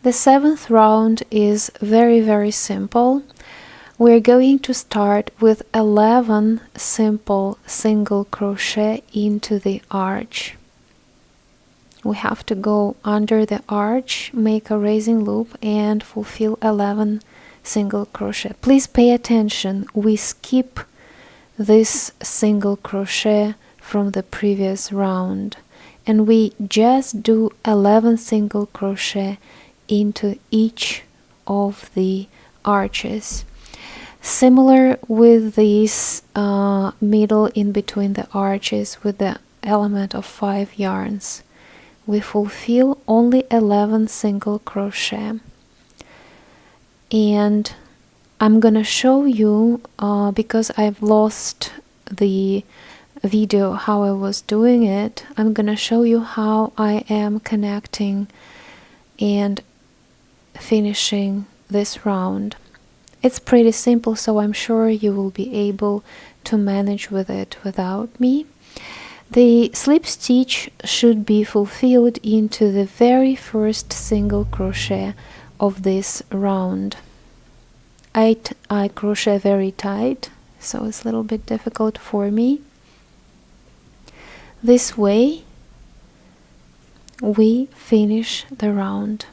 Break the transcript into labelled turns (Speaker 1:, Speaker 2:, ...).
Speaker 1: The 7th round is very simple. We're going to start with 11 simple single crochet into the arch. We have to go under the arch, make a raising loop, and fulfill 11 single crochet. Please pay attention, we skip this single crochet from the previous round, and we just do 11 single crochet into each of the arches. Similar with this middle in between the arches with the element of 5 yarns. We fulfill only 11 single crochet. And I'm gonna show you, because I've lost the video how I was doing it, I'm gonna show you how I am connecting and finishing this round. It's pretty simple, so I'm sure you will be able to manage with it without me. The slip stitch should be fulfilled into the very first single crochet of this round. I crochet very tight, so it's a little bit difficult for me. This way we finish the round.